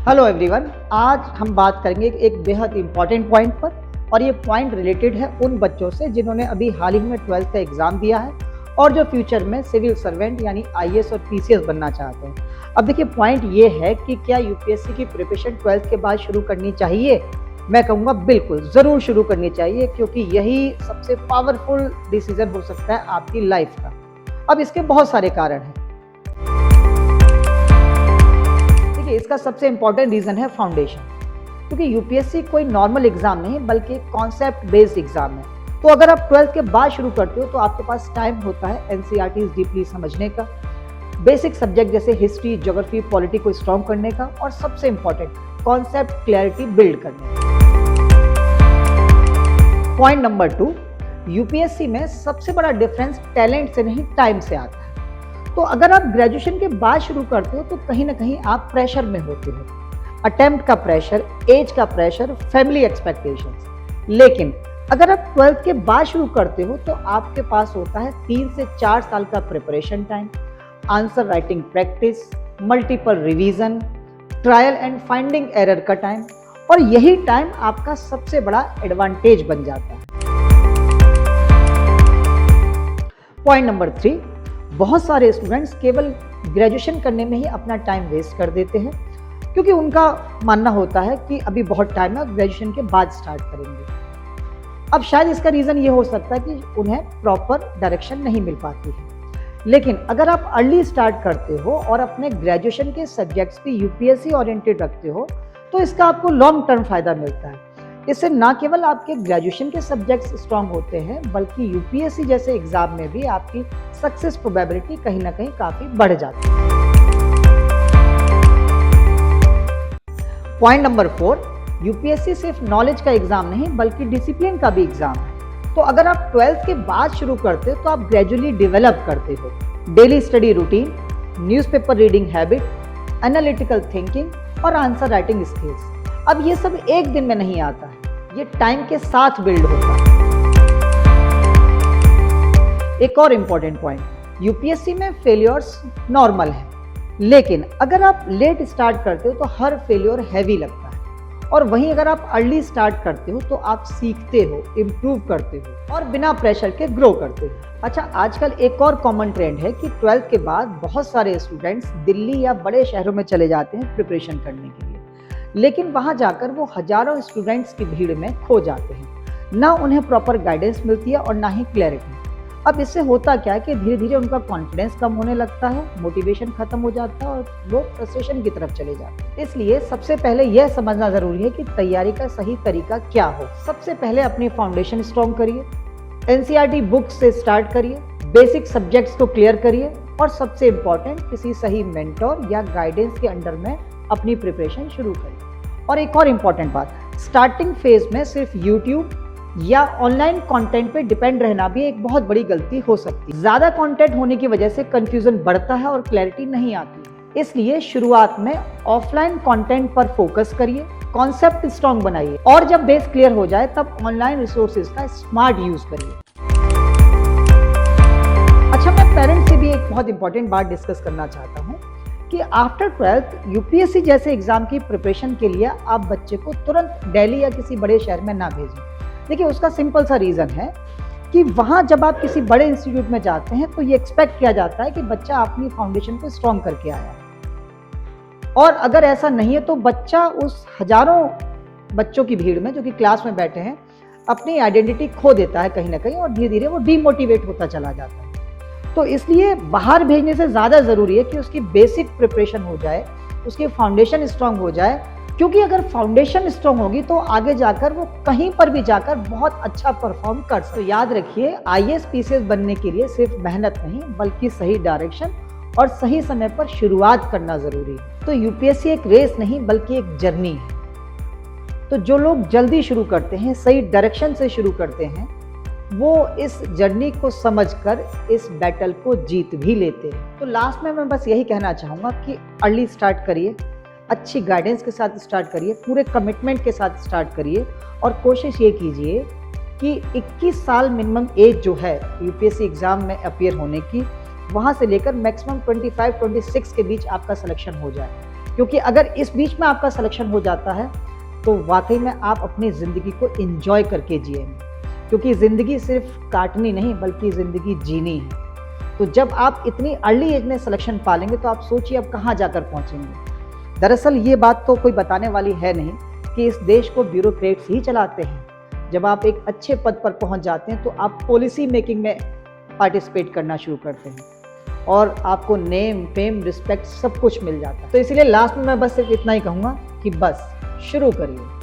Hello everyone, आज हम बात करेंगे एक बेहद इंपॉर्टेंट पॉइंट पर। और ये पॉइंट रिलेटेड है उन बच्चों से जिन्होंने अभी हाल ही में 12th का एग्जाम दिया है और जो फ्यूचर में सिविल सर्वेंट यानी आईएएस और पीसीएस बनना चाहते हैं। अब देखिए, पॉइंट ये है कि क्या यूपीएससी की प्रिपरेशन 12th के बाद शुरू करनी चाहिए? मैं कहूँगा बिल्कुल ज़रूर शुरू करनी चाहिए, क्योंकि यही सबसे पावरफुल डिसीजन हो सकता है आपकी लाइफ का। अब इसके बहुत सारे कारण हैं। इसका सबसे इंपॉर्टेंट रीजन है फाउंडेशन, क्योंकि यूपीएससी कोई नॉर्मल एग्जाम नहीं बल्कि कॉन्सेप्ट बेस्ड एग्जाम है। तो अगर आप 12th के बाद शुरू करते हो तो आपके पास टाइम होता है एनसीईआरटी डीपली समझने का, बेसिक सब्जेक्ट जैसे हिस्ट्री, ज्योग्राफी, पॉलिटी को स्ट्रॉन्ग करने का, और सबसे इंपॉर्टेंट कॉन्सेप्ट क्लैरिटी बिल्ड करने का। पॉइंट नंबर 2, यूपीएससी में सबसे बड़ा डिफरेंस टैलेंट से नहीं टाइम से आता है। तो अगर आप ग्रेजुएशन के बाद शुरू करते हो तो कहीं ना कहीं आप प्रेशर में होते हो, अटेम्प्ट का प्रेशर, एज का प्रेशर, फैमिली एक्सपेक्टेशंस। लेकिन अगर आप 12th के बाद शुरू करते हो तो आपके पास होता है 3 से 4 साल का preparation time, answer writing practice, multiple revision, trial and finding error का टाइम, और यही टाइम आपका सबसे बड़ा एडवांटेज बन जाता है। पॉइंट नंबर 3, बहुत सारे स्टूडेंट्स केवल ग्रेजुएशन करने में ही अपना टाइम वेस्ट कर देते हैं, क्योंकि उनका मानना होता है कि अभी बहुत टाइम है, ग्रेजुएशन के बाद स्टार्ट करेंगे। अब शायद इसका रीज़न ये हो सकता है कि उन्हें प्रॉपर डायरेक्शन नहीं मिल पाती है। लेकिन अगर आप अर्ली स्टार्ट करते हो और अपने ग्रेजुएशन के सब्जेक्ट्स भी यूपीएससी ओरिएंटेड रखते हो तो इसका आपको लॉन्ग टर्म फायदा मिलता है। इससे न केवल आपके ग्रेजुएशन के सब्जेक्ट्स स्ट्रांग होते हैं, बल्कि यूपीएससी जैसे एग्जाम में भी आपकी सक्सेस प्रोबेबिलिटी कहीं ना कहीं काफी बढ़ जाती है। पॉइंट नंबर 4, यूपीएससी सिर्फ नॉलेज का एग्जाम नहीं बल्कि डिसिप्लिन का भी एग्जाम है। तो अगर आप 12th के बाद शुरू करते हो तो आप ग्रेजुअली डेवलप करते हो daily study routine, newspaper reading habit, analytical thinking और आंसर राइटिंग स्किल्स। अब ये सब एक दिन में नहीं आता है, ये टाइम के साथ बिल्ड होता है। एक और इंपॉर्टेंट पॉइंट, यूपीएससी में फेलियर्स नॉर्मल है, लेकिन अगर आप लेट स्टार्ट करते हो तो हर फेलियर हैवी लगता है, और वहीं अगर आप अर्ली स्टार्ट करते हो तो आप सीखते हो, इम्प्रूव करते हो और बिना प्रेशर के ग्रो करते हो। अच्छा, आजकल एक और कॉमन ट्रेंड है कि 12th के बाद बहुत सारे स्टूडेंट्स दिल्ली या बड़े शहरों में चले जाते हैं प्रिपरेशन करने के लिए, लेकिन वहां जाकर वो हजारों स्टूडेंट्स की भीड़ में खो जाते हैं। ना उन्हें प्रॉपर गाइडेंस मिलती है और ना ही क्लैरिटी। अब इससे होता क्या है कि धीरे धीरे उनका कॉन्फिडेंस कम होने लगता है, मोटिवेशन खत्म हो जाता है और वो फ्रस्ट्रेशन की तरफ चले जाते हैं। इसलिए सबसे पहले यह समझना जरूरी है कि तैयारी का सही तरीका क्या हो। सबसे पहले अपनी फाउंडेशन स्ट्रॉन्ग करिए, एनसीईआरटी बुक्स से स्टार्ट करिए, बेसिक सब्जेक्ट्स को क्लियर करिए, और सबसे इंपॉर्टेंट किसी सही मेंटोर या गाइडेंस के अंडर में अपनी प्रिपरेशन शुरू करिए। और एक और इम्पॉर्टेंट बात, स्टार्टिंग फेज में सिर्फ यूट्यूब या ऑनलाइन कंटेंट पे डिपेंड रहना भी एक बहुत बड़ी गलती हो सकती है। ज्यादा कंटेंट होने की वजह से कंफ्यूजन बढ़ता है और क्लैरिटी नहीं आती। इसलिए शुरुआत में ऑफलाइन कंटेंट पर फोकस करिए, कॉन्सेप्ट स्ट्रॉन्ग बनाइए, और जब बेस क्लियर हो जाए तब ऑनलाइन रिसोर्सेज का स्मार्ट यूज करिए। अच्छा, मैं पेरेंट्स से भी एक बहुत इंपॉर्टेंट बात डिस्कस करना चाहता हूँ कि आफ्टर 12th यूपीएससी जैसे एग्जाम की प्रिपरेशन के लिए आप बच्चे को तुरंत दिल्ली या किसी बड़े शहर में ना भेजें। देखिए, उसका सिंपल सा रीज़न है कि वहाँ जब आप किसी बड़े इंस्टीट्यूट में जाते हैं तो ये एक्सपेक्ट किया जाता है कि बच्चा अपनी फाउंडेशन को स्ट्रॉन्ग करके आया है, और अगर ऐसा नहीं है तो बच्चा उस हजारों बच्चों की भीड़ में जो कि क्लास में बैठे हैं अपनी आइडेंटिटी खो देता है कहीं ना कहीं, और धीरे धीरे वो डीमोटिवेट होता चला जाता है। तो इसलिए बाहर भेजने से ज़्यादा ज़रूरी है कि उसकी बेसिक प्रिपरेशन हो जाए, उसकी फाउंडेशन स्ट्रांग हो जाए, क्योंकि अगर फाउंडेशन स्ट्रांग होगी तो आगे जाकर वो कहीं पर भी जाकर बहुत अच्छा परफॉर्म कर सकते। तो याद रखिए, आईएएस पीसीएस बनने के लिए सिर्फ मेहनत नहीं बल्कि सही डायरेक्शन और सही समय पर शुरुआत करना ज़रूरी है। तो यूपीएससी एक रेस नहीं बल्कि एक जर्नी है। तो जो लोग जल्दी शुरू करते हैं, सही डायरेक्शन से शुरू करते हैं, वो इस जर्नी को समझकर इस बैटल को जीत भी लेते हैं। तो लास्ट में मैं बस यही कहना चाहूँगा कि अर्ली स्टार्ट करिए, अच्छी गाइडेंस के साथ स्टार्ट करिए, पूरे कमिटमेंट के साथ स्टार्ट करिए, और कोशिश ये कीजिए कि 21 साल मिनिमम एज जो है यूपीएससी एग्ज़ाम में अपीयर होने की, वहाँ से लेकर मैक्सिमम 25-26 के बीच आपका सिलेक्शन हो जाए। क्योंकि अगर इस बीच में आपका सिलेक्शन हो जाता है तो वाकई में आप अपनी ज़िंदगी को एंजॉय करके जिएंगे, क्योंकि ज़िंदगी सिर्फ काटनी नहीं बल्कि ज़िंदगी जीनी है। तो जब आप इतनी अर्ली एज में सिलेक्शन पा लेंगे तो आप सोचिए अब कहाँ जाकर पहुँचेंगे। दरअसल ये बात तो कोई बताने वाली है नहीं कि इस देश को ब्यूरोक्रेट्स ही चलाते हैं। जब आप एक अच्छे पद पर पहुँच जाते हैं तो आप पॉलिसी मेकिंग में पार्टिसिपेट करना शुरू करते हैं और आपको नेम, फेम, रिस्पेक्ट सब कुछ मिल जाता है। तो इसीलिए लास्ट में मैं बस सिर्फ इतना ही कहूँगा कि बस शुरू करिए।